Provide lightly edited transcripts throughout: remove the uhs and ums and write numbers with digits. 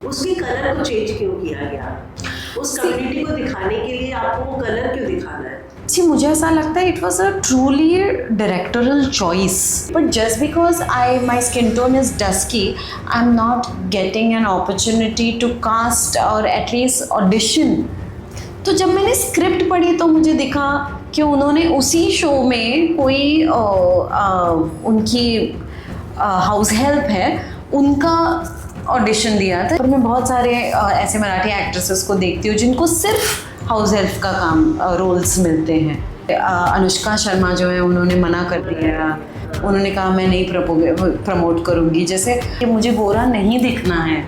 उसके कलर को चेंज क्यों किया गया? उस कम्युनिटी को दिखाने के लिए आपको वो कलर क्यों दिखाना है? जी, मुझे ऐसा लगता है it was a truly directorial choice, but just because my skin tone is dusky, I am not getting an opportunity to cast और एटलीस्ट ऑडिशन। तो जब मैंने स्क्रिप्ट पढ़ी तो मुझे दिखा कि उन्होंने उसी शो में कोई उनकी हाउस हेल्प है उनका ऑडिशन दिया था। और मैं बहुत सारे ऐसे मराठी एक्ट्रेसेस को देखती हूँ जिनको सिर्फ हाउस हेल्प का काम रोल्स मिलते हैं। अनुष्का शर्मा जो है उन्होंने मना कर दिया, उन्होंने कहा मैं नहीं प्रमोट करूँगी, जैसे कि मुझे गोरा नहीं दिखना है,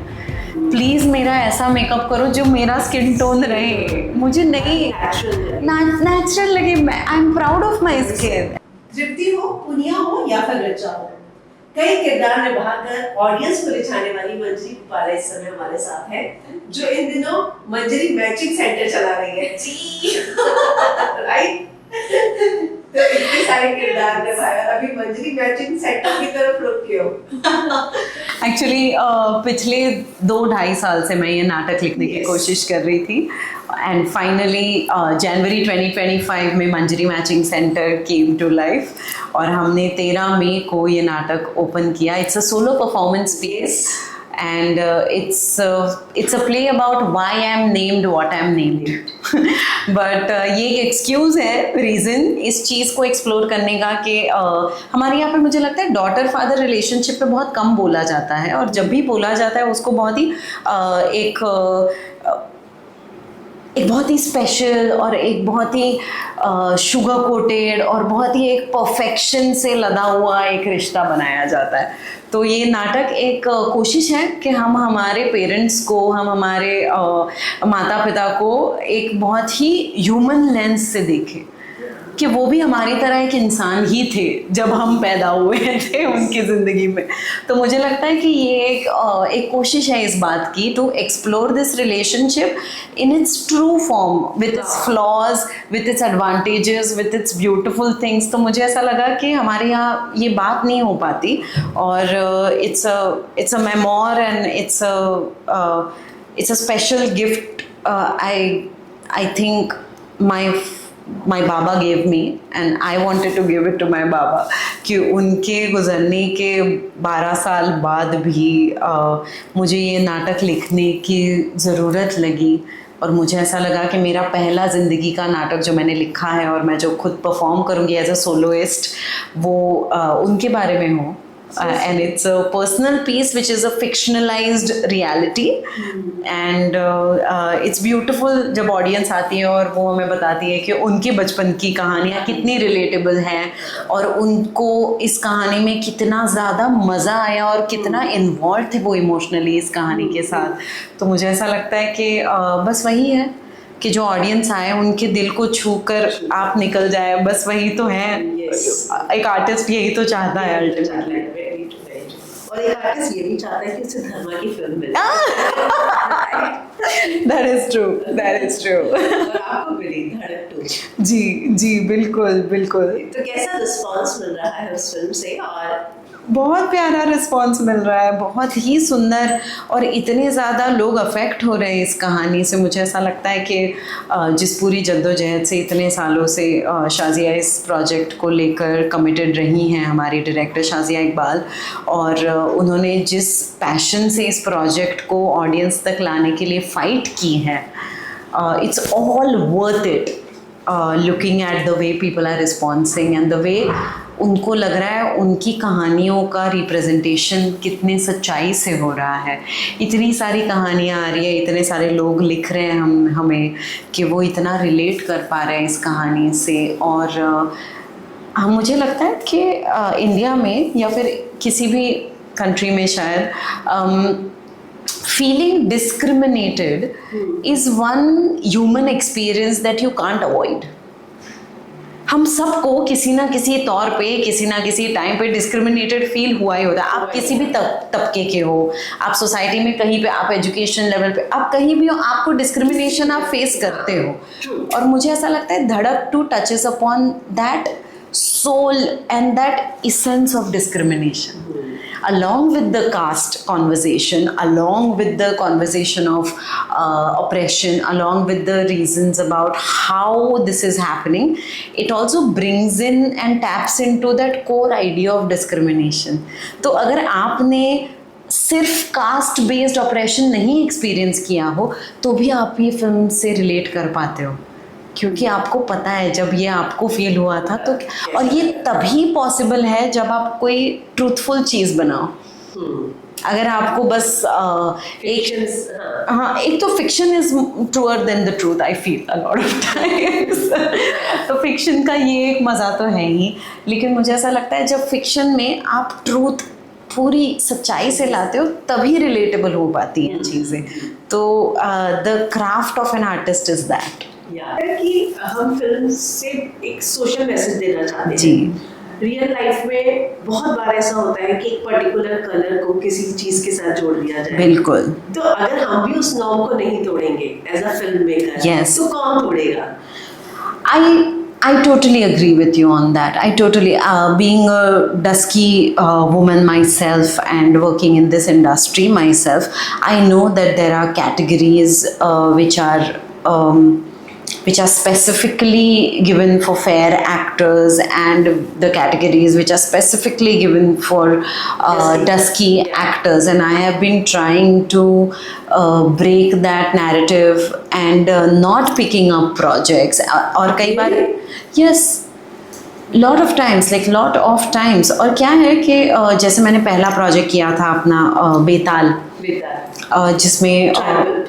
प्लीज़ मेरा ऐसा मेकअप करो जो मेरा स्किन टोन रहे, मुझे नहीं नेचुरल लगे। I am proud of my skin. Tripti हो, पुनिया हो या फिर ऋचा हो, कई किरदार निभाकर ऑडियंस को रिझाने वाली मंजरी कुपाला इस समय हमारे साथ है, जो इन दिनों मंजरी मैचिंग सेंटर चला रही है जी। राइट, तो इतने सारे किरदार निभाया, अभी मंजरी मैचिंग सेंटर की तरफ रुक क्यों? एक्चुअली पिछले 2-2.5 साल से मैं ये नाटक लिखने की कोशिश कर रही थी, एंड फाइनली जनवरी 2025 में Manjari matching centre came to life और हमने 13 मई को ये नाटक ओपन किया। It's a solo performance piece and it's a play about why I am named what I am named. But ये एक एक्सक्यूज़ है, रीज़न इस चीज़ को एक्सप्लोर करने का कि हमारे यहाँ पे मुझे लगता है डॉटर फादर रिलेशनशिप पे बहुत कम बोला जाता है, और जब भी बोला जाता है उसको बहुत ही एक बहुत ही स्पेशल और एक बहुत ही शुगर कोटेड और बहुत ही एक परफेक्शन से लदा हुआ एक रिश्ता बनाया जाता है। तो ये नाटक एक कोशिश है कि हम हमारे पेरेंट्स को, हम हमारे माता पिता को एक बहुत ही ह्यूमन लेंस से देखें कि वो भी हमारी तरह एक इंसान ही थे जब हम पैदा हुए थे उनकी ज़िंदगी में। तो मुझे लगता है कि ये एक कोशिश है इस बात की to explore this relationship in its true form, with its flaws, with its advantages, with its beautiful things. तो मुझे ऐसा लगा कि हमारे यहाँ ये बात नहीं हो पाती, और it's a memoir and it's a special gift I think my Baba gave me and I wanted to give it to my Baba, कि उनके गुजरने के 12 साल बाद भी मुझे ये नाटक लिखने की ज़रूरत लगी, और मुझे ऐसा लगा कि मेरा पहला ज़िंदगी का नाटक जो मैंने लिखा है और मैं जो खुद परफॉर्म करूँगी एज अ सोलोइस्ट, वो उनके बारे में हो। And it's a personal piece which is a fictionalized reality, and it's beautiful जब ऑडियंस आती है और वो हमें बताती है कि उनके बचपन की कहानियाँ कितनी रिलेटेबल हैं और उनको इस कहानी में कितना ज़्यादा मज़ा आया और कितना इन्वॉल्व थे वो इमोशनली इस कहानी के साथ। तो मुझे ऐसा लगता है कि बस वही है कि जो ऑडियंस आए उनके दिल को छू कर आप निकल जाए, बस वही तो है। एक आर्टिस्ट यही तो चाहता है अल्टीमेटली, और एक आर्टिस्ट ये भी चाहता है कि उसे धर्मा की फिल्म मिले। That is true, that is true. और आपको मिली धड़क 2। जी बिल्कुल बिल्कुल। तो कैसा रिस्पॉन्स मिल रहा है उस फिल्म से? और बहुत प्यारा रिस्पॉन्स मिल रहा है, बहुत ही सुंदर, और इतने ज़्यादा लोग अफेक्ट हो रहे हैं इस कहानी से। मुझे ऐसा लगता है कि जिस पूरी जद्दोजहद से इतने सालों से शाज़िया इस प्रोजेक्ट को लेकर कमिटेड रही हैं हमारी डायरेक्टर शाज़िया इकबाल, और उन्होंने जिस पैशन से इस प्रोजेक्ट को ऑडियंस तक लाने के लिए फ़ाइट की है, it's all worth it. Looking at the way people are responding and the way उनको लग रहा है उनकी कहानियों का रिप्रेजेंटेशन कितने सच्चाई से हो रहा है। इतनी सारी कहानियाँ आ रही है, इतने सारे लोग लिख रहे हैं हमें कि वो इतना रिलेट कर पा रहे हैं इस कहानी से। और मुझे लगता है कि इंडिया में या फिर किसी भी कंट्री में शायद feeling discriminated is one human experience that you can't avoid. हम सबको किसी ना किसी तौर पे, किसी ना किसी टाइम पे डिस्क्रिमिनेटेड फील हुआ ही होता है। आप किसी भी तबके के हो, आप सोसाइटी में कहीं पे, आप एजुकेशन लेवल पे, आप कहीं भी हो, आपको डिस्क्रिमिनेशन आप फेस करते हो। और मुझे ऐसा लगता है Dhadak 2 touches upon that soul and that essence of discrimination. along with the caste conversation, along with the conversation of oppression, along with the reasons about how this is happening, it also brings in and taps into that core idea of discrimination. तो अगर आपने सिर्फ caste based operation नहीं experience किया हो तो भी आप ये फिल्म से रिलेट कर पाते हो, क्योंकि आपको पता है जब ये आपको फील हुआ था तो, और ये तभी पॉसिबल है जब आप कोई ट्रूथफुल चीज़ बनाओ। अगर आपको बस हाँ, एक तो fiction is truer than the truth, I feel a lot of times. तो फिक्शन का ये एक मज़ा तो है ही, लेकिन मुझे ऐसा लगता है जब फिक्शन में आप ट्रूथ पूरी सच्चाई से लाते हो तभी रिलेटेबल हो पाती हैं चीज़ें। तो the craft of an artist is that कि हम फिल्म से एक सोशल मैसेज देना चाहते हैं। जी, रियल लाइफ में बहुत बार ऐसा होता है कि एक पर्टिकुलर कलर को किसी चीज के साथ जोड़ दिया जाए। बिल्कुल। तो अगर हम भी उस नॉर्म को नहीं तोड़ेंगे as a film maker, Yes. तो कौन तोड़ेगा? I totally agree with you on that. I totally, being a dusky woman myself and working in this industry myself, I know that there are categories which are specifically given for fair actors, and the categories which are specifically given for dusky actors, and I have been trying to break that narrative and not picking up projects और कई बार yes, lot of times और क्या है कि जैसे मैंने पहला project किया था अपना बेताल, जिसमें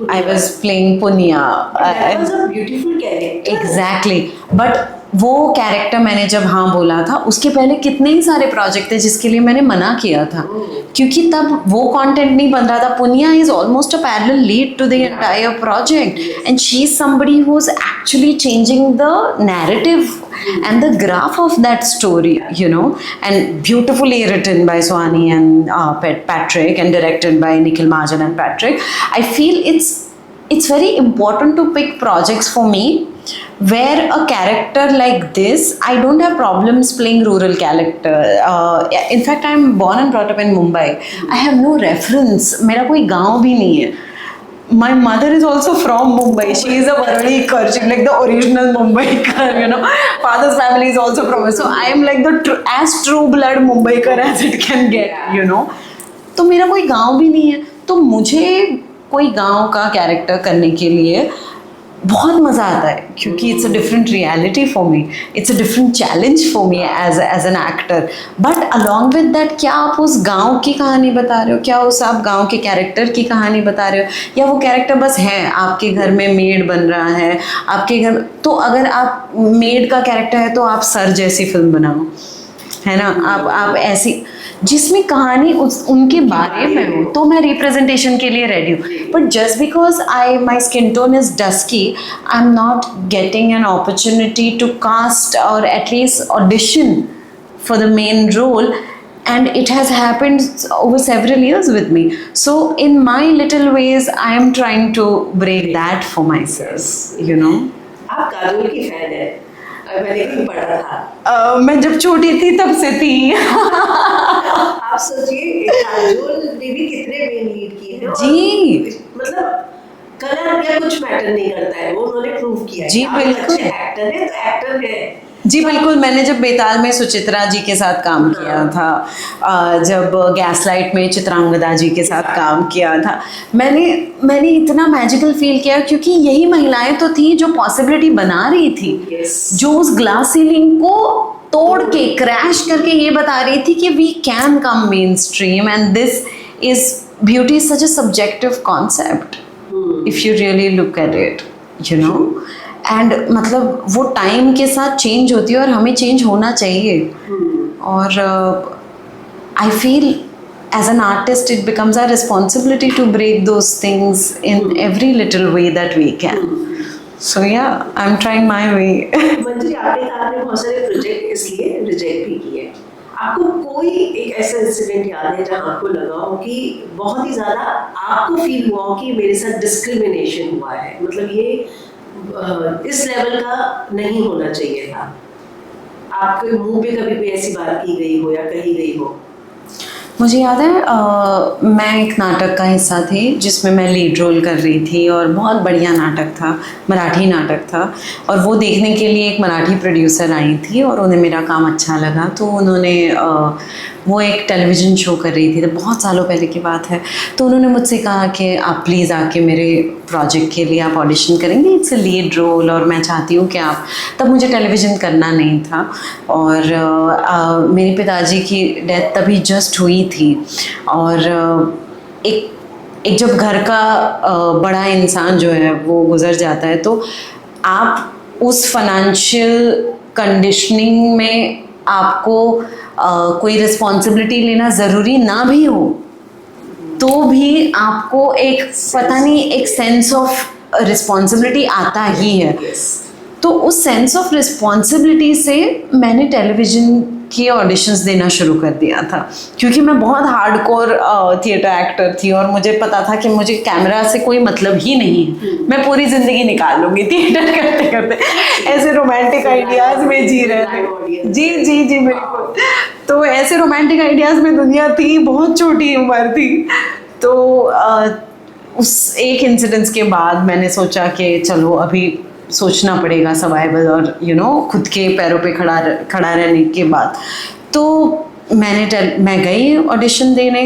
I was playing Punia. That was a beautiful character. Exactly, but वो कैरेक्टर मैंने जब हाँ बोला था उसके पहले कितने ही सारे प्रोजेक्ट थे जिसके लिए मैंने मना किया था, क्योंकि तब वो कंटेंट नहीं बन रहा था। Punia is almost a parallel lead to the entire project, and she is somebody who is actually changing the narrative and the graph of that story, you know, and beautifully written by Swani and Patrick, and directed by Nikhil Mahajan and Patrick. I feel it's very important to pick projects for me where a character like this, I don't have problems playing rural character. In fact, I'm born and brought up in Mumbai. I have no reference. मेरा कोई गाँव भी नहीं है. My mother is also from Mumbai. She is a Varadikar. She's like the original Mumbaikar, you know. Father's family is also from it. So I am like the as true blood Mumbaikar as it can get, you know. तो मेरा कोई गांव भी नहीं है, तो मुझे कोई गांव का कैरेक्टर करने के लिए बहुत मज़ा आता है, क्योंकि it's a different reality for me, it's a different challenge for me as an actor. But along with that, क्या आप उस गांव की कहानी बता रहे हो, क्या उस आप गांव के कैरेक्टर की कहानी बता रहे हो, या वो कैरेक्टर बस है आपके घर में मेड बन रहा है आपके घर। तो अगर आप मेड का कैरेक्टर है तो आप सर जैसी फिल्म बनाओ, है ना, आप ऐसी जिसमें कहानी उनके बारे में हो, तो मैं रिप्रेजेंटेशन के लिए रेडी हूँ। But just because my skin tone is dusky, I am not getting an opportunity to cast और at least audition for the main role, and it has happened over several years with me. So in my little ways I am trying to break that for myself, you know. आप काजोल की fan है, मैंने कहीं पढ़ा था। मैं जब छोटी थी तब से थी। आप सोचिए काजोल ने भी कितने मेन लीड किए हैं। जी, मतलब कलर या कुछ मैटर नहीं करता है, वो उन्होंने प्रूव किया। जी बिल्कुल, अच्छे एक्टर है तो एक्टर है। जी बिल्कुल। मैंने जब बेताल में सुचित्रा जी के साथ काम किया था, जब गैसलाइट में चित्रांगदा जी के साथ काम किया था, मैंने इतना मैजिकल फील किया, क्योंकि यही महिलाएं तो थी जो पॉसिबिलिटी बना रही थी, जो उस ग्लास सीलिंग को तोड़ के क्रैश करके ये बता रही थी कि we can come mainstream, and this is beauty is such a subjective concept if you really look at it, you know. And मतलब वो टाइम के साथ चेंज होती है और हमें चेंज होना चाहिए। और I feel as an artist it becomes our responsibility to break those things in every little way that we can. So yeah, I am trying my वे। मंजरी, आपने कहा आपने बहुत सारे प्रोजेक्ट इसलिए रिजेक्ट भी किए, आपको कोई एक ऐसा इंसिडेंट याद है जहाँ आपको लगा हो कि बहुत ही ज़्यादा आपको फील हुआ हो कि मेरे साथ डिस्क्रिमिनेशन हुआ है, मतलब ये इस लेवल का नहीं होना चाहिए था? आपके मुंह पे कभी कोई ऐसी बात की गई हो या कही गई हो? मुझे याद है मैं एक नाटक का हिस्सा थी जिसमें मैं लीड रोल कर रही थी और बहुत बढ़िया नाटक था, मराठी नाटक था। और वो देखने के लिए एक मराठी प्रोड्यूसर आई थी और उन्हें मेरा काम अच्छा लगा, तो उन्होंने वो एक टेलीविज़न शो कर रही थी, तो बहुत सालों पहले की बात है। तो उन्होंने मुझसे कहा कि आप प्लीज़ आके मेरे प्रोजेक्ट के लिए आप ऑडिशन करेंगे, इट्स अ लीड रोल और मैं चाहती हूँ कि आप, तब मुझे टेलीविज़न करना नहीं था और मेरे पिताजी की डेथ तभी जस्ट हुई थी। और एक जब घर का बड़ा इंसान जो है वो गुज़र जाता है तो आप उस फाइनेंशियल कंडीशनिंग में आपको कोई रिस्पॉन्सिबिलिटी लेना ज़रूरी ना भी हो तो भी आपको एक पता नहीं एक सेंस ऑफ रिस्पॉन्सिबिलिटी आता ही है। तो उस सेंस ऑफ रिस्पॉन्सिबिलिटी से मैंने टेलीविज़न के ऑडिशंस देना शुरू कर दिया था, क्योंकि मैं बहुत हार्डकोर थिएटर एक्टर थी और मुझे पता था कि मुझे कैमरा से कोई मतलब ही नहीं है, मैं पूरी ज़िंदगी निकाल लूँगी थिएटर करते करते। ऐसे रोमांटिक आइडियाज़ में जी रहे थे। जी जी जी बिल्कुल। तो ऐसे रोमांटिक आइडियाज़ में दुनिया थी, बहुत छोटी उम्र थी। तो उस एक इंसिडेंस के बाद मैंने सोचा कि चलो अभी सोचना पड़ेगा सर्वाइवल और खुद के पैरों पे खड़ा रहने के बाद। तो मैं गई ऑडिशन देने,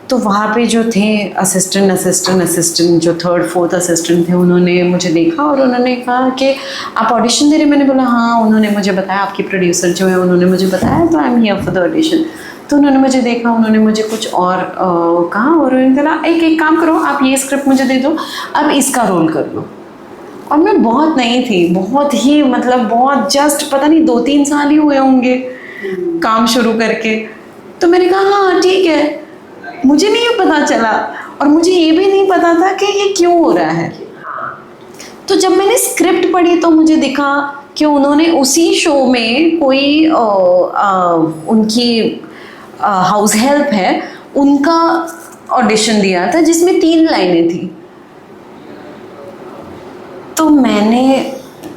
तो वहाँ पे जो थे असिस्टेंट जो थर्ड फोर्थ असिस्टेंट थे, उन्होंने मुझे देखा और उन्होंने कहा कि आप ऑडिशन दे रहे? मैंने बोला हाँ। उन्होंने मुझे बताया, आपकी प्रोड्यूसर जो है उन्होंने मुझे बताया, तो I am here for the audition. तो उन्होंने मुझे देखा, उन्होंने मुझे कुछ और कहा और उन्होंने कहा एक काम करो, आप ये स्क्रिप्ट मुझे दे दो, अब इसका रोल कर लो। और मैं बहुत नई थी, बहुत ही बहुत जस्ट पता नहीं 2-3 साल ही हुए होंगे काम शुरू करके। तो मैंने कहा हाँ ठीक है। मुझे नहीं पता चला और मुझे ये भी नहीं पता था कि ये क्यों हो रहा है। तो जब मैंने स्क्रिप्ट पढ़ी तो मुझे दिखा कि उन्होंने उसी शो में कोई उनकी हाउस हेल्प है, उनका ऑडिशन दिया था जिसमें 3 लाइनें थी। तो मैंने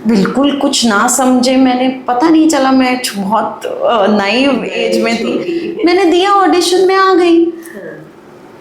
बिल्कुल कुछ ना समझे, मैंने पता नहीं चला, मैं बहुत नाइव एज में थी, मैंने दिया ऑडिशन में आ गई।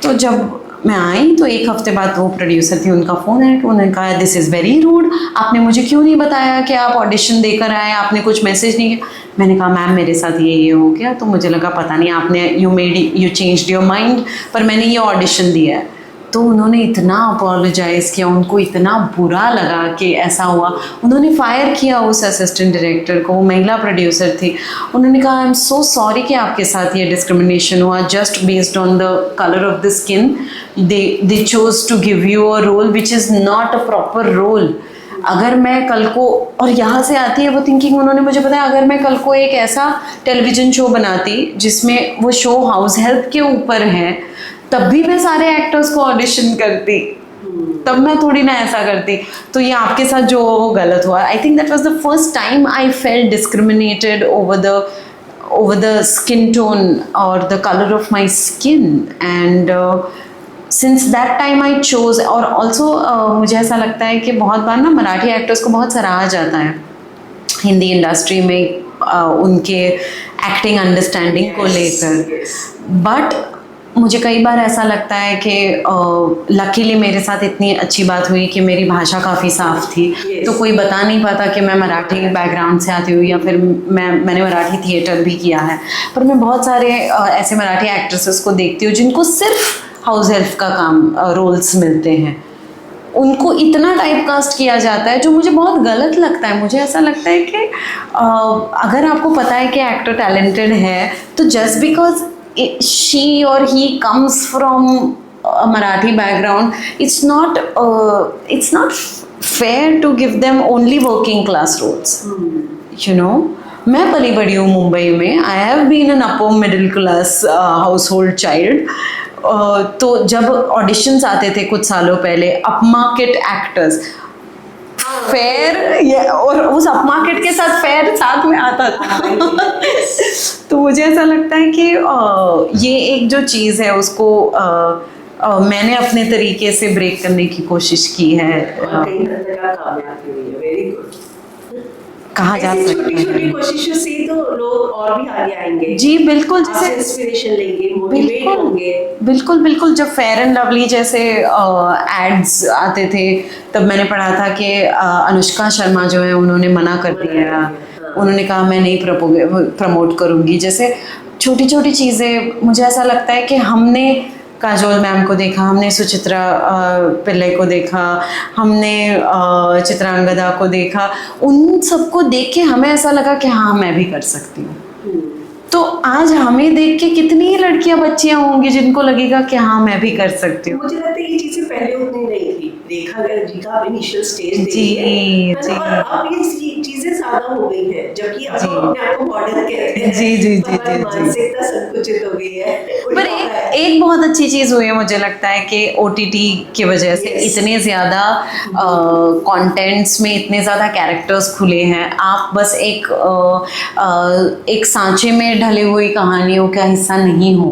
तो जब मैं आई तो 1 हफ्ते बाद वो प्रोड्यूसर थी, उनका फ़ोन आया कि उन्होंने कहा दिस इज़ वेरी रूड, आपने मुझे क्यों नहीं बताया कि आप ऑडिशन देकर आए, आपने कुछ मैसेज नहीं किया। मैंने कहा मैम मेरे साथ ये हो गया, तो मुझे लगा पता नहीं आपने यू चेंज्ड योर माइंड, पर मैंने ये ऑडिशन दिया है। तो उन्होंने इतना अपोलोजाइज़ किया, उनको इतना बुरा लगा कि ऐसा हुआ। उन्होंने फायर किया उस असिस्टेंट डायरेक्टर को, वो महिला प्रोड्यूसर थी। उन्होंने कहा आई एम सो सॉरी कि आपके साथ ये डिस्क्रिमिनेशन हुआ, just based on the colour of the skin they chose to give you a role which is not a proper role. अगर मैं कल को, और यहाँ से आती है वो थिंकिंग, उन्होंने मुझे बताया अगर मैं कल को एक ऐसा टेलीविज़न शो बनाती जिसमें वो शो हाउस हेल्प के ऊपर है, तब भी मैं सारे एक्टर्स को ऑडिशन करती, तब मैं थोड़ी ना ऐसा करती। तो ये आपके साथ जो वो गलत हुआ। I think that was the first time I felt discriminated over the skin tone और the colour of my skin, and since that time I chose. और ऑल्सो मुझे ऐसा लगता है कि बहुत बार ना मराठी एक्टर्स को बहुत सराहा जाता है हिंदी इंडस्ट्री में उनके एक्टिंग अंडरस्टैंडिंग को लेकर, बट मुझे कई बार ऐसा लगता है कि लकीली मेरे साथ इतनी अच्छी बात हुई कि मेरी भाषा काफ़ी साफ़ थी। तो कोई बता नहीं पाता कि मैं मराठी बैकग्राउंड से आती हूँ या फिर मैंने मराठी थिएटर भी किया है। पर मैं बहुत सारे ऐसे मराठी एक्ट्रेसेस को देखती हूँ जिनको सिर्फ हाउस हेल्प का काम रोल्स मिलते हैं, उनको इतना टाइप कास्ट किया जाता है जो मुझे बहुत गलत लगता है। मुझे ऐसा लगता है कि अगर आपको पता है कि एक्टर टैलेंटेड है, तो just because she or he comes from a Marathi background, it's not fair to give them only working class roles. मैं पली बड़ी हूँ मुंबई में, I have been an upper middle class household child. तो जब auditions आते थे कुछ सालों पहले, अपमार्केट एक्टर्स, फेयर, और उस अपमार्केट के साथ फेयर साथ में आता था। तो मुझे ऐसा लगता है कि ये एक जो चीज़ है उसको मैंने अपने तरीके से ब्रेक करने की कोशिश की है। कहा जा सकता छोटी छोटी है। कोशिशों से तो लोग और भी आगे आएंगे, जी बिल्कुल, आपसे जैसे इंस्पिरेशन लेंगे, मोटिवेट बिल्कुल होंगे। बिल्कुल बिल्कुल, जब फेयर एंड लवली जैसे एड्स आते थे तब मैंने पढ़ा था कि अनुष्का शर्मा जो है उन्होंने मना कर दिया, उन्होंने कहा मैं नहीं प्रमोट करूँगी। जैसे छोटी छोटी चीज़ें, मुझे ऐसा लगता है कि हमने काजोल मैम को देखा, हमने सुचित्रा पिल्ले को देखा, हमने चित्रांगदा को देखा, उन सबको देख के हमें ऐसा लगा कि हाँ मैं भी कर सकती हूँ। तो आज हमें देख के कितनी लड़कियां बच्चियां होंगी जिनको लगेगा कि हाँ मैं भी कर सकती हूँ। मुझे लगता है ये चीजें पहले उतनी नहीं थी, देखा गया जी का इनिशियल स्टेज जी, देखी है जी। ना, और अब ये चीजें ज्यादा हो गई है, जबकि अब जी। हम अपने आप को मॉडर्न कहते हैं। जी, जी, तो जी, हमारी जी, जी। मानसिकता संकुचित हो गई है। पर उल्टा हो रहा है। एक बहुत अच्छी चीज़ हुई है मुझे लगता है कि OTT की वजह से Yes. इतने ज़्यादा कंटेंट्स में इतने ज़्यादा कैरेक्टर्स खुले हैं। आप बस एक सांचे में ढली हुई कहानियों का हिस्सा नहीं हो,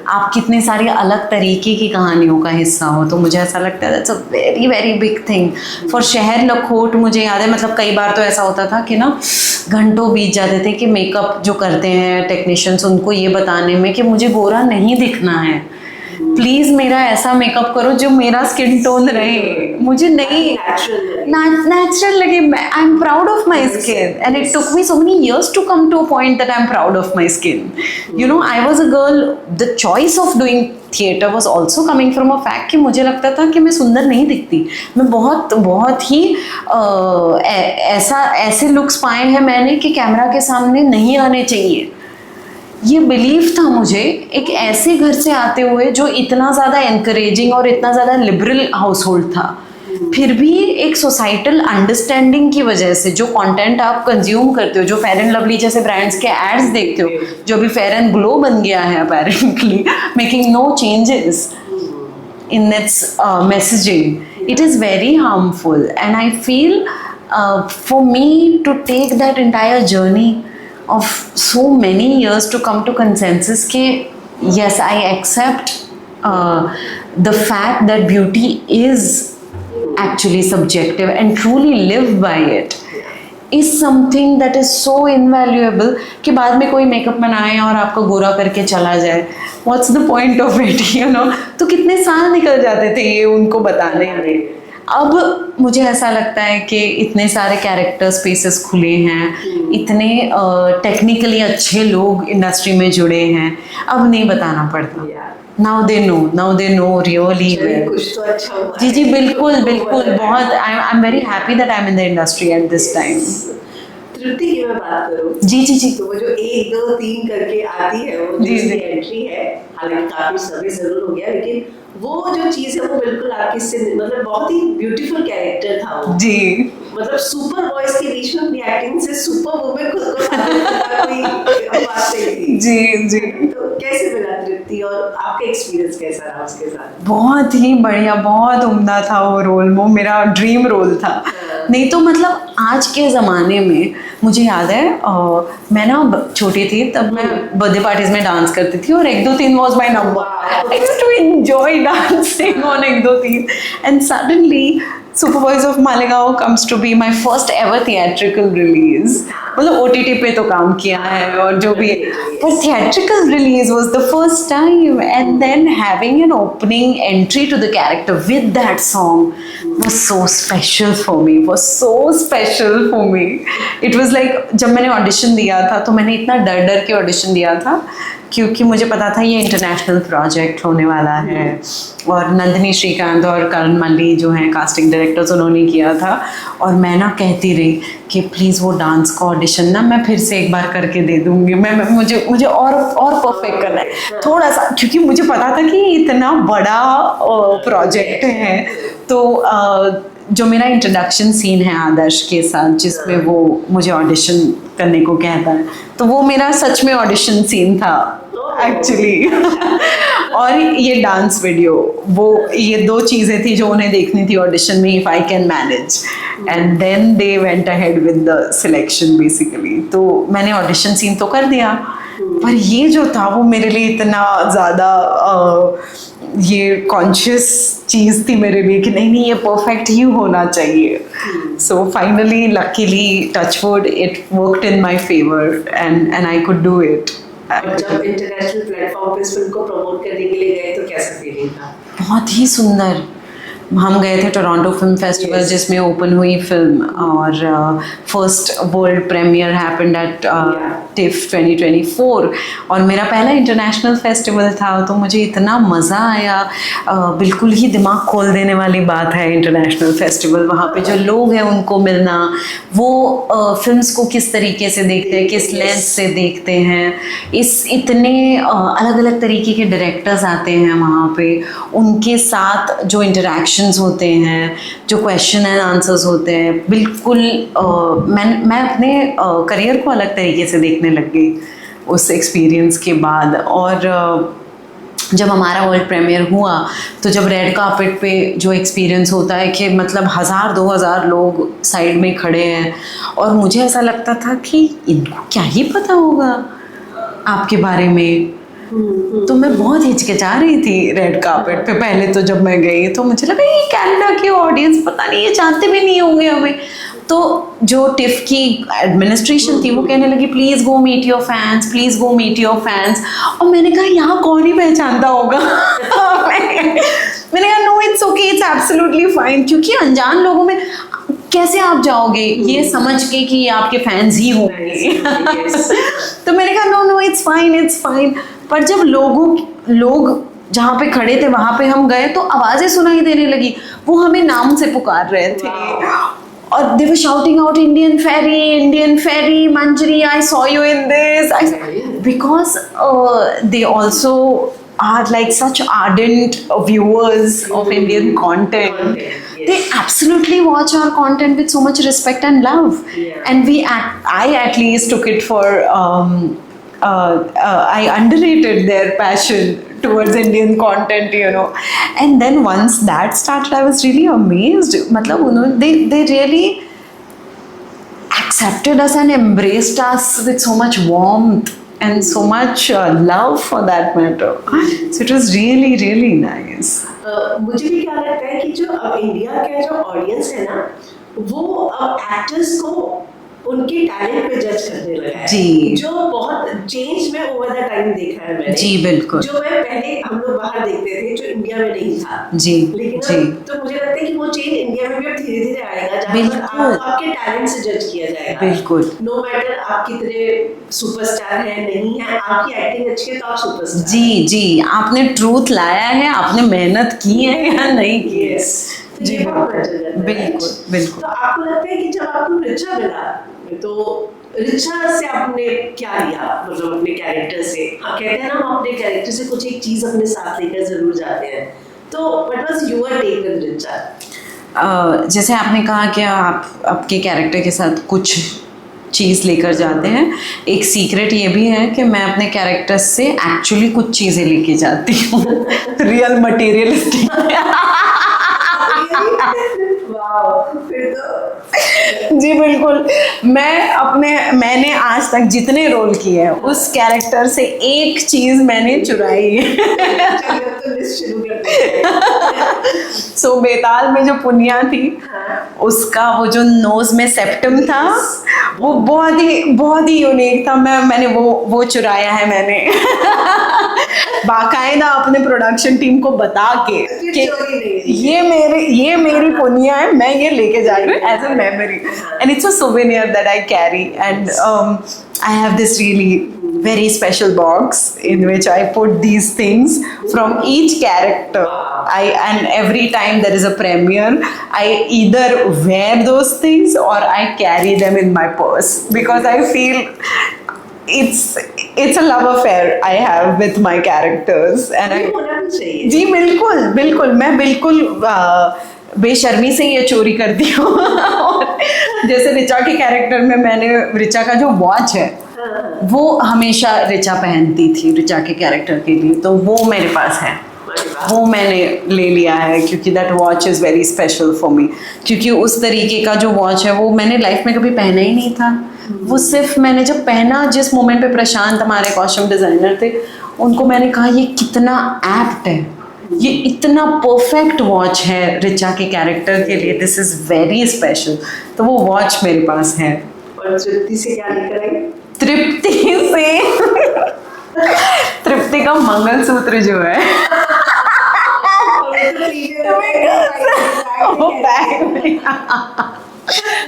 आप कितने सारी अलग तरीके की कहानियों का हिस्सा हो। तो मुझे ऐसा लगता है that's a very very big thing for शहर लखोट। मुझे याद है, मतलब कई बार तो ऐसा होता था कि ना घंटों बीत जाते थे कि मेकअप जो करते हैं टेक्नीशियंस, उनको ये बताने में कि मुझे गोरा नहीं दिखना है, प्लीज मेरा ऐसा मेकअप करो जो मेरा स्किन टोन रहे, मुझे नहीं नेचुरल लगे। I am proud of my skin and it took me so many years to come to a point that I'm proud of my skin. You know, I was a girl, the choice of doing theatre was also coming from a fact कि मुझे लगता था कि मैं सुंदर नहीं दिखती। मैं बहुत ही ऐसे लुक्स पाए हैं मैंने कि कैमरा के सामने नहीं आने चाहिए। ये बिलीव था मुझे, एक ऐसे घर से आते हुए जो इतना ज़्यादा एनकरेजिंग और इतना ज़्यादा लिबरल हाउस होल्ड था, फिर भी एक सोसाइटल अंडरस्टैंडिंग की वजह से जो कंटेंट आप कंज्यूम करते हो, जो फेयर एंड लवली जैसे ब्रांड्स के एड्स देखते हो, जो अभी फेयर एंड ग्लो बन गया है apparently, making no changes in its messaging, it is very harmful. And I feel for me to take that entire journey of so many years to come to consensus ke yes, I accept the fact that beauty is actually subjective and truly live by it is something that is so invaluable कि बाद में कोई makeup बनाए और आपको गोरा करके चला जाए, what's the point of it, you know? तो कितने साल निकल जाते थे ये उनको बताने में। अब मुझे ऐसा लगता है कि इतने सारे कैरेक्टर स्पेसेस खुले हैं, इतने टेक्निकली अच्छे लोग इंडस्ट्री में जुड़े हैं, अब नहीं बताना पड़ता। Now they know really well. कुछ तो अच्छा हुआ जी जी है। बिल्कुल बिल्कुल, बहुत I'm very happy that I'm in the industry at this time. तृप्ति की मैं बात करूँ जी जी जी तो वो जो 1 2 3 करके आती है, वो जी, जिसकी जी। एंट्री है, हालांकि काफी समय जरूर हो गया, लेकिन वो जो चीज है वो बिल्कुल आपकी से, मतलब बहुत ही ब्यूटीफुल कैरेक्टर था वो जी। मतलब सुपर वॉइस के बीच में अपनी एक्टिंग से सुपर वुमन खुद को साबित करना कोई बात नहीं थी। जी जी तो कैसे मिला तृप्ति और आपका एक्सपीरियंस कैसा रहा उसके साथ? बहुत ही बढ़िया, बहुत उम्दा था वो रोल, वो मेरा ड्रीम रोल था। नहीं तो मतलब आज के ज़माने में मुझे याद है मैं ना छोटी थी तब मैं बर्थडे पार्टीज में डांस करती थी और 1 2 3 was my number. I used to enjoy dancing on 1 2 3 and suddenly super boys of Malegaon comes to be my first ever theatrical release. मतलब OTT पे तो काम किया है और जो भी, पर theatrical release was the first time and then having an opening entry to the character with that song was so special for me, was so special for me. It was like जब मैंने audition दिया था तो मैंने इतना डर डर के ऑडिशन दिया था क्योंकि मुझे पता था ये इंटरनेशनल प्रोजेक्ट होने वाला है और नंदिनी श्रीकांत और करण मल्ली जो हैं कास्टिंग डायरेक्टर्स, उन्होंने किया था और मैं ना कहती रही कि प्लीज़ वो डांस का ऑडिशन ना मैं फिर से एक बार करके दे दूँगी, मैं मुझे और परफेक्ट करना है थोड़ा सा, क्योंकि मुझे पता था कि इतना बड़ा प्रोजेक्ट है। तो जो मेरा इंट्रोडक्शन सीन है आदर्श के साथ जिसमें वो मुझे ऑडिशन करने को कहता है, तो वो मेरा सच में ऑडिशन सीन था एक्चुअली। और ये डांस वीडियो, वो ये 2 चीज़ें थी जो उन्हें देखनी थी ऑडिशन में, if I can manage, and then they went ahead with the selection basically. तो मैंने ऑडिशन सीन तो कर दिया, पर ये जो था वो मेरे लिए इतना ज़्यादा ये कॉन्शियस चीज़ थी मेरे लिए कि नहीं नहीं ये परफेक्ट ही होना चाहिए. So finally luckily touchwood it worked in my favour and I could do it. और जब इंटरनेशनल प्लेटफॉर्म पे इस फिल्म को प्रमोट करने के लिए गए तो कैसा फीलिंग था? बहुत ही सुंदर. हम गए थे टोरंटो फिल्म फेस्टिवल जिसमें ओपन हुई फिल्म और first world premiere happened at TIFF 2024 और मेरा पहला इंटरनेशनल फेस्टिवल था तो मुझे इतना मज़ा आया. बिल्कुल ही दिमाग खोल देने वाली बात है इंटरनेशनल फेस्टिवल. वहाँ पे जो लोग हैं उनको मिलना, वो फिल्म्स को किस तरीके से देखते हैं, किस लेंस से देखते हैं, इस इतने अलग अलग तरीके के डायरेक्टर्स आते हैं वहाँ पे, उनके साथ जो इंटरेक्शंस होते हैं, जो क्वेश्चन एंड आंसर्स होते हैं, बिल्कुल मैं अपने करियर को अलग तरीके से देखने लग गई उस एक्सपीरियंस के बाद. और जब हमारा वर्ल्ड प्रीमियर हुआ तो जब रेड कार्पेट पे जो एक्सपीरियंस होता है कि मतलब 1000-2000 लोग साइड में खड़े हैं और मुझे ऐसा लगता था कि इनको क्या ही पता होगा आपके बारे में. तो मैं बहुत हिचकिचा रही थी रेड कार्पेट पे. पहले तो जब मैं गई तो मुझे लगा ये कनाडा की ऑडियंस पता नहीं ये जानते भी नहीं होंगे हमें. तो जो टिफ की एडमिनिस्ट्रेशन थी वो कहने लगी please go meet your fans, please go meet your fans. और मैंने कहा यहाँ कौन ही पहचानता होगा. मैंने कहा no it's okay, it's absolutely fine. क्योंकि अनजान लोगों में कैसे आप जाओगे ये समझ के कि ये आपके फैंस ही होंगे. तो मैंने कहा नो नो इट्स फाइन. पर जब लोग जहाँ पे खड़े थे वहाँ पे हम गए तो आवाज़ें सुनाई देने लगी. वो हमें नाम से पुकार रहे थे और they were shouting out Indian Ferry, Manjari, I saw you in this. Because they also are like such ardent viewers of Indian content. They absolutely watch our content with so much respect and love. And I at least took it for I underrated their passion towards Indian content, you know. And then once that started, I was really amazed. मतलब उन्होंने they really accepted us and embraced us with so much warmth and so much love for that matter. So it was really really nice. मुझे भी क्या लगता है कि जो अब इंडिया का जो ऑडियंस है ना वो अब एक्टर्स को उनके टैलेंट पे जज करने लगा है. जी. जो बहुत चेंज में ओवर द टाइम देखा है मैंने. जी बिल्कुल. जो मैं पहले हम लोग बाहर देखते थे जो इंडिया में नहीं था. जी. लेकिन जी. तो मुझे लगता है कि वो चेंज इंडिया में भी अब धीरे धीरे आएगा जहाँ पर आपको आपके टैलेंट से जज किया जाएगा. बिल्कुल. नो मैटर आप कितने सुपरस्टार हैं नहीं है, आपकी एक्टिंग अच्छी है तो आप सुपरस्टार. जी जी. आपने ट्रूथ लाया है, आपने मेहनत की है या नहीं की है. जी बिल्कुल बिल्कुल. तो आपको लगता है कि जब आपको रिचा मिला तो रिचा से आपने क्या लिया, मतलब अपने कैरेक्टर से? हाँ कहते हैं ना हम अपने कैरेक्टर से कुछ एक चीज अपने साथ लेकर जरूर जाते हैं. तो what was your take with Richa? जैसे आपने कहा कि आप आपके कैरेक्टर के साथ कुछ चीज़ लेकर जाते हैं. एक सीक्रेट ये भी है कि मैं अपने कैरेक्टर से एक्चुअली कुछ चीज़ें लेके जाती हूँ. Real materialistic. जी बिल्कुल. मैंने आज तक जितने रोल किए हैं उस कैरेक्टर से एक चीज मैंने चुराई है. सो बेताल में जो पुनिया थी उसका वो जो नोज में सेप्टम था वो बहुत ही यूनिक था. मैंने वो चुराया है मैंने. बाकायदा अपने प्रोडक्शन टीम को बता के कि ये मेरी पुनिया है, मैं ये लेके जा रही हूँ as a memory. And it's a souvenir that I carry. And I have this really very special box in which I put these things from each character. And every time there is a premiere, I either wear those things or I carry them in my purse because I feel it's a love affair I have with my characters. And जी बिल्कुल मैं बिल्कुल बेशर्मी से ये चोरी करती हूँ. जैसे रिचा के कैरेक्टर में मैंने रिचा का जो वॉच है वो हमेशा रिचा पहनती थी रिचा के कैरेक्टर के लिए, तो वो मेरे पास है. वो मैंने ले लिया है क्योंकि that watch is very special for me. क्योंकि उस तरीके का जो वॉच है वो मैंने लाइफ में कभी पहना ही नहीं था. वो सिर्फ मैंने जब पहना, जिस मोमेंट पे प्रशांत हमारे कॉस्ट्यूम डिज़ाइनर थे उनको मैंने कहा ये कितना एप्ट है, ये इतना परफेक्ट वॉच है रिचा के कैरेक्टर के लिए, दिस इज वेरी स्पेशल। तो वो वॉच मेरे पास है। और तृप्ति से क्या लेकर आई? तृप्ति से तृप्ति का मंगलसूत्र जो है वो बैग में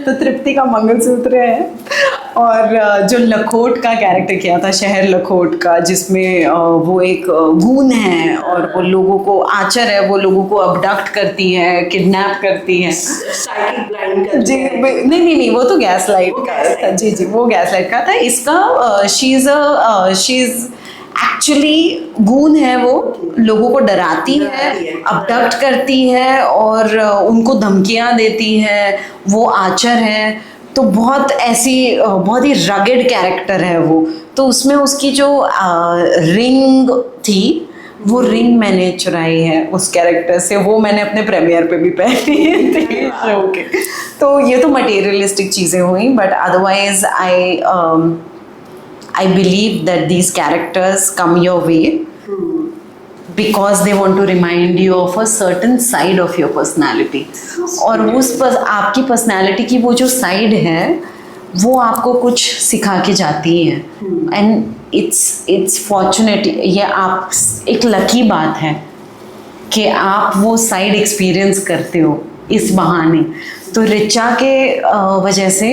तो तृप्ति का मंगलसूत्र है। और जो लखोट का कैरेक्टर किया था, शहर लखोट का, जिसमें वो एक गून है और वो लोगों को, आचर है, वो लोगों को अबडक्ट करती है, किडनैप करती है, साइकिल ब्लाइंड जी। नहीं, वो तो गैस लाइट का था। जी, वो गैस लाइट का था। इसका शी इज एक्चुअली गून है, वो लोगों को डराती है, अबडक्ट करती है और उनको धमकियां देती है। वो आचर है, तो बहुत ऐसी बहुत ही रगेड कैरेक्टर है वो। तो उसमें उसकी जो रिंग थी, वो रिंग मैंने चुराई है उस कैरेक्टर से, वो मैंने अपने प्रीमियर पे भी पहनी थी शो के। तो ये तो मटेरियलिस्टिक चीज़ें हुई, but otherwise I believe that these characters come your way because they want to remind you of a certain side of your personality. और आपकी personality की वो जो side है, वो आपको कुछ सिखा के जाती है। And it's fortunate, ये आप एक lucky बात है कि आप वो side experience करते हो इस बहाने। तो रिचा के वजह से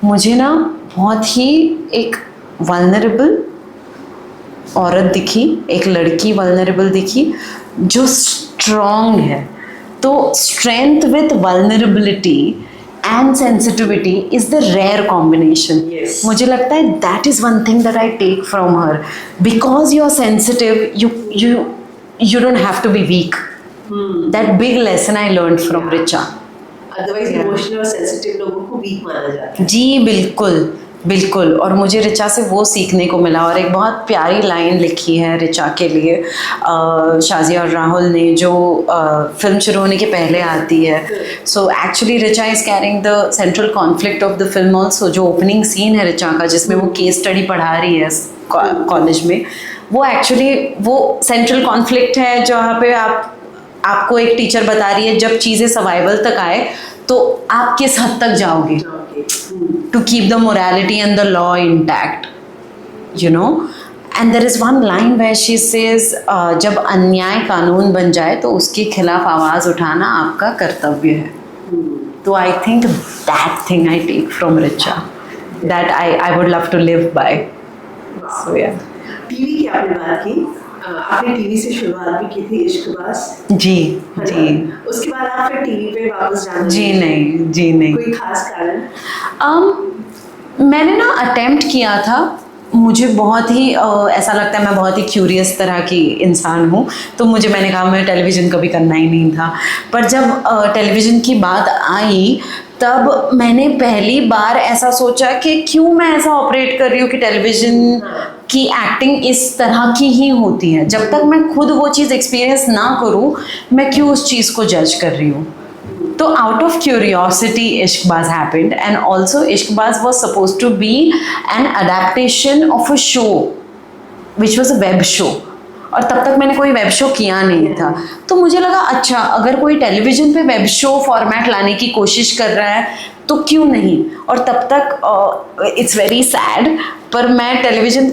मुझे ना बहुत ही एक वल्नरेबल औरत दिखी, एक लड़की वल्नरेबल दिखी जो स्ट्रॉन्ग है। तो strength with vulnerability and sensitivity is the rare combination. मुझे लगता है that is one thing that I take from her, because you are sensitive, you don't have to be weak. That big lesson I learned from Richa. Otherwise emotional और sensitive लोगों को week माना जाता है। जी बिल्कुल। और मुझे रिचा से वो सीखने को मिला। और एक बहुत प्यारी लाइन लिखी है रिचा के लिए शाजिया और राहुल ने, जो फिल्म शुरू होने के पहले आती है। So actually Richa is carrying the central conflict of the film also. जो ओपनिंग सीन है रिचा का, जिसमें वो केस स्टडी पढ़ा रही है कॉलेज में, वो एक्चुअली वो सेंट्रल कॉन्फ्लिक्ट है जहाँ पे आपको एक टीचर बता रही है जब चीज़ें सर्वाइवल तक आए तो आप किस हद तक जाओगे to keep the morality and the law intact, you know. And there is one line where she says, जब अन्याय कानून बन जाए तो उसके खिलाफ आवाज़ उठाना आपका कर्तव्य है। तो I think that thing I take from Richa, that I would love to live by. So yeah. TV की आपने बात की, आपने टीवी से शुरुआत भी की थी इश्कबाज। जी। उसके बाद आप फिर टीवी पे वापस जाना? जी नहीं। कोई खास कारण? मैंने ना अटेम्प्ट किया था। मुझे बहुत ही ऐसा लगता है, मैं बहुत ही क्यूरियस तरह की इंसान हूँ, तो मैंने कहा मैं टेलीविज़न कभी करना ही नहीं था। पर जब टेलीविज़न की बात आई, तब मैंने पहली बार ऐसा सोचा कि क्यों मैं ऐसा ऑपरेट कर रही हूँ कि टेलीविज़न की एक्टिंग इस तरह की ही होती है। जब तक मैं खुद वो चीज़ एक्सपीरियंस ना करूँ, मैं क्यों उस चीज़ को जज कर रही हूँ। तो out of curiosity Ishqbaaz happened, and also Ishqbaaz was supposed to be an adaptation of a show which was a web show, और तब तक मैंने कोई वेब शो किया नहीं था। तो मुझे लगा अच्छा, अगर कोई टेलीविज़न पे वेब शो फॉर्मेट लाने की कोशिश कर रहा है तो क्यों नहीं। और तब तक इट्स वेरी सैड, पर मैं टेलीविज़न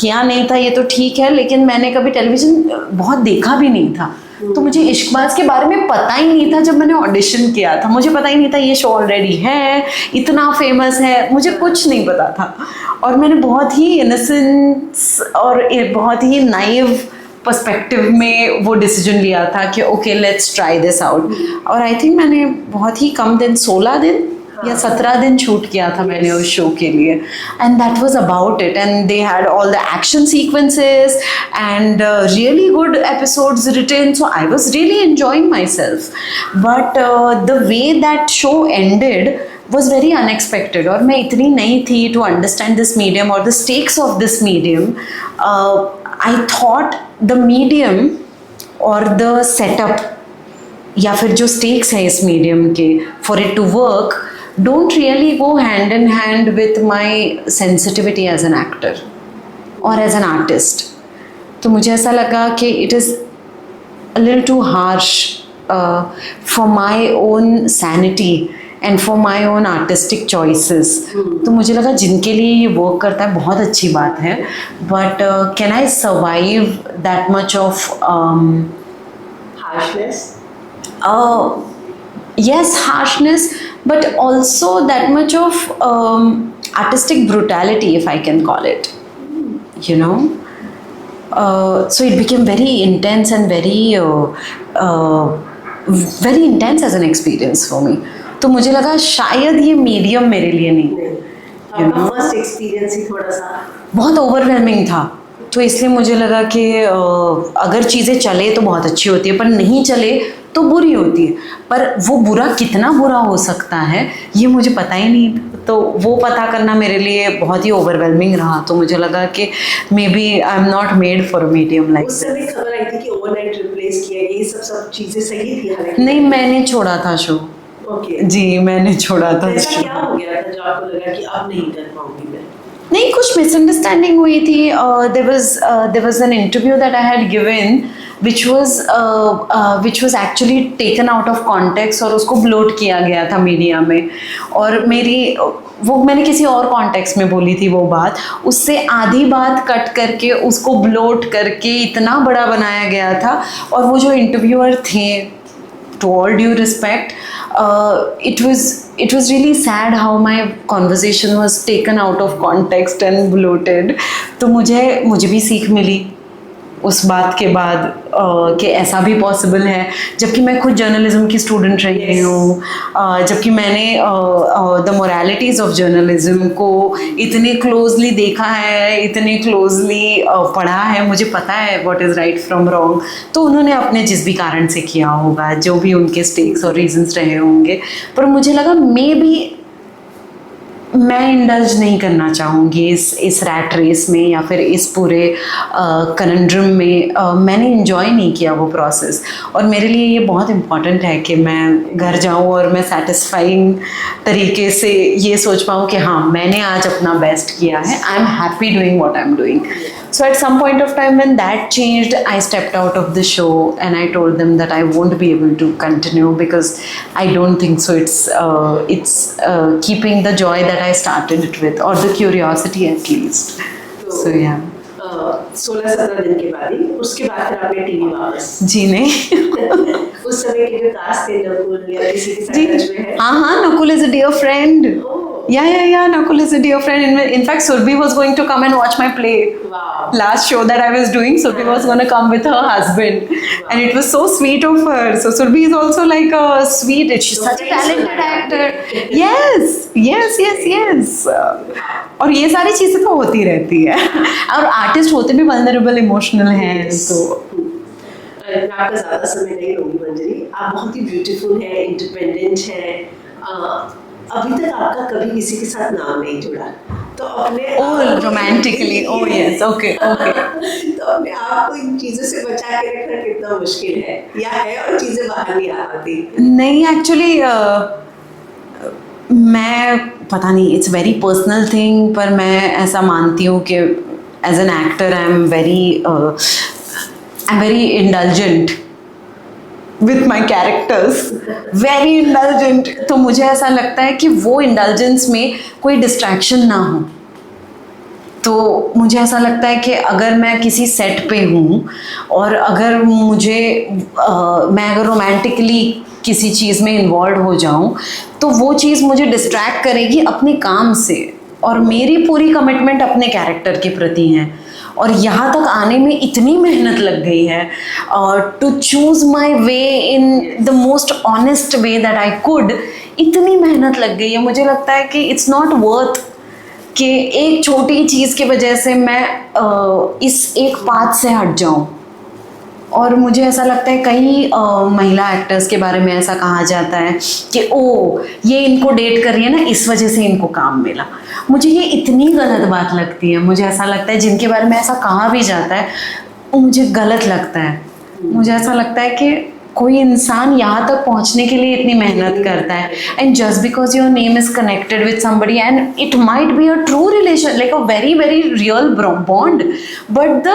किया नहीं था, ये तो ठीक है, लेकिन मैंने कभी टेलीविज़न बहुत देखा भी नहीं था। तो मुझे इश्कबाज के बारे में पता ही नहीं था। जब मैंने ऑडिशन किया था, मुझे पता ही नहीं था ये शो ऑलरेडी है, इतना फेमस है, मुझे कुछ नहीं पता था। और मैंने बहुत ही इनोसेंस और बहुत ही नाइव पर्सपेक्टिव में वो डिसीजन लिया था कि okay let's try this out. और आई थिंक मैंने बहुत ही कम दिन, 16 दिन या 17 दिन शूट किया था मैंने उस शो के लिए, and that was about it. And they had all the action sequences and really good episodes written, so I was really enjoying myself. But the way that show ended was very unexpected, और मैं इतनी नई थी to understand this medium or the stakes of this medium. I thought the medium और the setup या फिर जो stakes है इस medium के for it to work don't really go hand in hand with my sensitivity as an actor or as an artist. तो मुझे ऐसा लगा कि it is a little too harsh for my own sanity and for my own artistic choices. तो मुझे लगा जिनके लिए ये वर्क करता है बहुत अच्छी बात है, but can I survive that much of harshness? Yes, harshness, but also that much of artistic brutality, if I can call it, you know. So it became very intense and very intense as an experience for me. तो मुझे लगा शायद ये medium मेरे लिए नहीं, आपका first experience ही थोड़ा सा बहुत ओवरवेलमिंग था, तो इसलिए मुझे लगा कि अगर चीज़ें चले तो बहुत अच्छी होती है, पर नहीं चले तो बुरी होती है। पर वो बुरा कितना बुरा हो सकता है ये मुझे पता ही नहीं, तो वो पता करना मेरे लिए बहुत ही ओवरवेलमिंग रहा। तो मुझे लगा कि maybe I am not made for medium like. उस समय खबर आई थी कि ओवरनाइट रिप्लेस किया गया, ये सब चीजें सही थी हालांकि? नहीं, मैंने छोड़ा था शो। ओके जी, मैंने छोड़ा था ऐसा शो। क्या हो गया था जो आपको लगा कि अब नहीं कर पाऊंगी मैं? नहीं, कुछ मिसअंडरस्टैंडिंग हुई थी। There was an interview that I had given which was actually taken out of context और उसको ब्लोट किया गया था मीडिया में, और मैंने किसी और कॉन्टेक्स्ट में बोली थी वो बात, उससे आधी बात कट करके उसको ब्लोट करके इतना बड़ा बनाया गया था। और वो जो इंटरव्यूअर थे, to all due respect, it was really sad how my conversation was taken out of context and bloated. तो मुझे भी सीख मिली उस बात के बाद कि ऐसा भी पॉसिबल है, जबकि मैं खुद जर्नलिज्म की स्टूडेंट रही हूँ, जबकि मैंने द मोरालिटीज़ ऑफ जर्नलिज्म को इतने क्लोजली देखा है, इतने क्लोजली पढ़ा है, मुझे पता है what is right from wrong. तो उन्होंने अपने जिस भी कारण से किया होगा, जो भी उनके स्टेक्स और रीजंस रहे होंगे, पर मुझे लगा मे बी मैं इंडल्ज नहीं करना चाहूँगी इस रैट रेस में या फिर इस पूरे कनंड्रम में। मैंने इन्जॉय नहीं किया वो प्रोसेस, और मेरे लिए ये बहुत इम्पॉर्टेंट है कि मैं घर जाऊँ और मैं सेटिस्फाइंग तरीके से ये सोच पाऊँ कि हाँ, मैंने आज अपना बेस्ट किया है, I am happy doing what I am doing. So at some point of time when that changed, I stepped out of the show and I told them that I won't be able to continue because I don't think so. It's keeping the joy that I started it with, or the curiosity at least. So yeah. 16-17 दिन के बाद ही उसके बाद फिर आपने TV वापस? जी नहीं। उस समय के जो कास्ट थे, नकुल या किसी के साथ टच में है? हाँ, Nakul is a dear friend. Yeah, Nakul is a dear friend. In fact, Surbhi was going to come and watch my play. Wow. Last show that I was doing, Surbhi was going to come with her husband. Wow. And it was so sweet of her. So Surbhi is also like a sweet, she's such a talented actor. Yes. और ये सारी चीज़ें तो होती रहती है, और artist होते भी वल्नरेबल, इमोशनल हैं। तो मैं आपका ज़्यादा समय नहीं लूँगी मंजरी, आप बहुत ही ब्यूटीफुल हैं, इंडिपेंडेंट हैं। अभी तक आपका कभी किसी के साथ नाम नहीं जुड़ा, तो अपने रोमांटिकली, यस, ओके। तो अपने आप को इन चीज़ों से बचा के रखना कितना मुश्किल है, या है और चीज़ें बाहर नहीं आ पाती? नहीं, एक्चुअली मैं पता नहीं, इट्स वेरी पर्सनल थिंग, पर मैं ऐसा मानती हूँ कि as an actor I am very indulgent with my characters, very indulgent. तो मुझे ऐसा लगता है कि वो इंडल्जेंस में कोई डिस्ट्रैक्शन ना हो। तो मुझे ऐसा लगता है कि अगर मैं किसी सेट पे हूँ और अगर मैं अगर रोमांटिकली किसी चीज़ में इन्वॉल्व हो जाऊँ, तो वो चीज़ मुझे डिस्ट्रैक्ट करेगी अपने काम से, और मेरी पूरी कमिटमेंट अपने कैरेक्टर के प्रति है। और यहाँ तक आने में इतनी मेहनत लग गई है, to choose my way in the most honest way that I could, इतनी मेहनत लग गई है। मुझे लगता है कि इट्स नॉट वर्थ कि एक छोटी चीज़ की वजह से मैं इस एक पाथ से हट जाऊँ। और मुझे ऐसा लगता है कई महिला एक्टर्स के बारे में ऐसा कहा जाता है कि ये इनको डेट कर रही है ना, इस वजह से इनको काम मिला। मुझे ये इतनी गलत बात लगती है। मुझे ऐसा लगता है जिनके बारे में ऐसा कहा भी जाता है, मुझे गलत लगता है। मुझे ऐसा लगता है कि कोई इंसान यहाँ तक पहुँचने के लिए इतनी मेहनत करता है, and just because your name is connected with somebody and it might be a true relation, like a very very real bond, but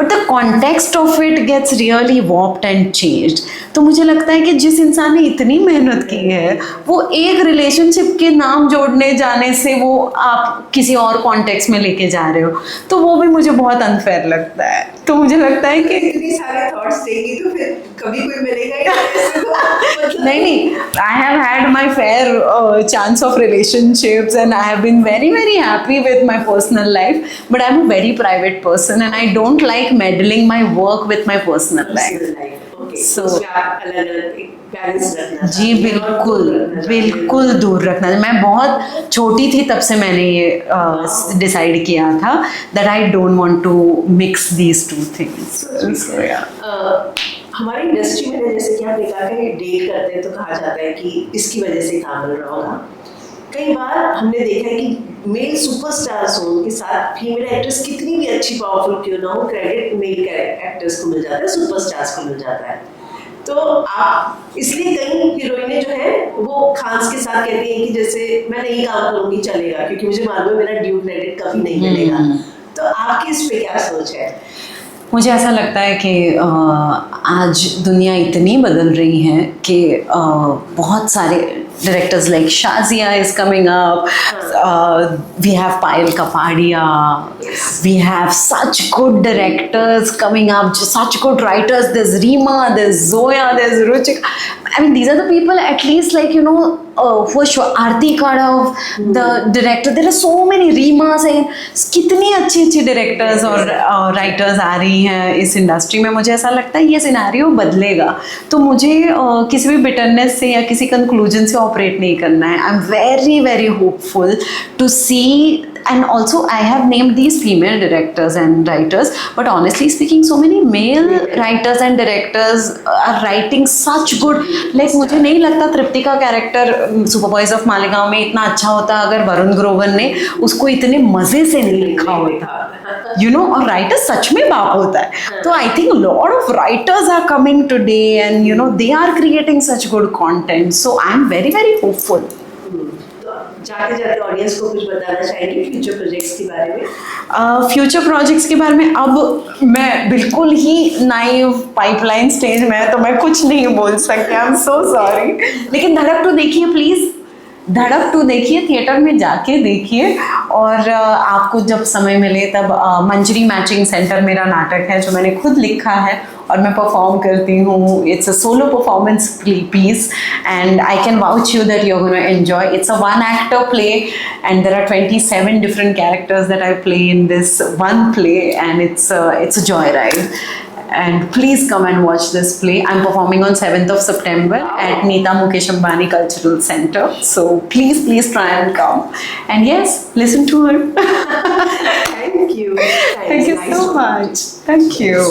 but the context of it gets really warped and changed. तो मुझे लगता है कि जिस इंसान ने इतनी मेहनत की है, वो एक रिलेशनशिप के नाम जोड़ने जाने से वो आप किसी और कॉन्टेक्स्ट में लेके जा रहे हो, तो वो भी मुझे बहुत अनफेयर लगता है। तो मुझे लगता है कि इतनी सारे थॉट्स देगी तो फिर कभी कोई मिलेगा ही नहीं ऐसे तो मतलब नहीं, I have had my fair chance of relationships and I have been very happy with my personal life, but I'm a very private person and I don't like meddling my work with my personal life. Okay So- उसमें आप अलग-अलग balance रखना जी चाहती हैं और बिल्कुल, दूर रखना चाहती हैं। बिल्कुल दूर रखना। मैं बहुत छोटी थी तब से मैंने ये डिसाइड किया था that I don't want to mix these two things. So yeah. हमारी इंडस्ट्री में जैसे कि आपने कहा कि डेट करते हैं तो कहा जाता है कि इसकी वजह से काम मिल रहा होगा। कई बार हमने देखा है कि मेल सुपरस्टार्स हों उनके साथ फीमेल एक्ट्रेस कितनी भी अच्छी पावरफुल क्यों ना हो, क्रेडिट मेल एक्टर्स को मिल जाता है, सुपरस्टार्स को मिल जाता है। तो आप इसलिए कई हीरोइनें जो हैं वो खान्स के साथ कहती हैं कि जैसे मैं नहीं काम करूंगी चलेगा, क्योंकि मुझे मालूम है मेरा ड्यू क्रेडिट कभी नहीं मिलेगा। तो आपकी इस पे क्या सोच है? मुझे ऐसा लगता है कि आज दुनिया इतनी बदल रही है कि बहुत सारे directors like Shazia is coming up, we have Payal Kapadia, we have such good directors coming up, such good writers, there's Reema, there's Zoya, there's Ruchika. I mean, these are the people, at least, like, you know, for sure, Aarti Kadav, the director. There are so many Reemas and कितनी अच्छी अच्छी directors और writers आ रही हैं इस industry में। मुझे ऐसा लगता है ये सिनेरियो बदलेगा, तो मुझे किसी भी बिटरनेस से या किसी कंक्लूजन से ऑपरेट नहीं करना है। I am very hopeful to see, and also I have named these female directors and writers, but honestly speaking so many male writers and directors are writing such good, like मुझे नहीं लगता तृप्ति का character सुपरबॉयज of Malegaon में इतना अच्छा होता अगर वरुण ग्रोवर ने उसको इतने मजे से नहीं लिखा होता, you know, और राइटर सच में बाप होता है। तो I think lot of writers are coming today and you know they are creating such good content, so I am very hopeful. जाते जाते ऑडियंस को कुछ बताना चाहेंगे फ्यूचर प्रोजेक्ट्स के बारे में? फ्यूचर प्रोजेक्ट्स के बारे में अब मैं बिल्कुल ही नाइव पाइपलाइन स्टेज में है, तो मैं कुछ नहीं बोल सकती, आई एम सो सॉरी। लेकिन धड़क टू देखिए प्लीज़, धड़क टू देखिए, थिएटर में जाके देखिए, और आपको जब समय मिले तब मंजरी मैचिंग सेंटर मेरा नाटक है जो मैंने खुद लिखा है और मैं परफॉर्म करती हूँ। It's a solo performance piece and I can vouch you that you are gonna enjoy. It's a one actor play and there are 27 different characters that I play in this one play, and it's a joyride. And please come and watch this play. I'm performing on 7th of September at Neeta Mukesh Ambani Cultural Center. So please try and come. And yes, listen to her. Thank you. Thank you so much. Thank you.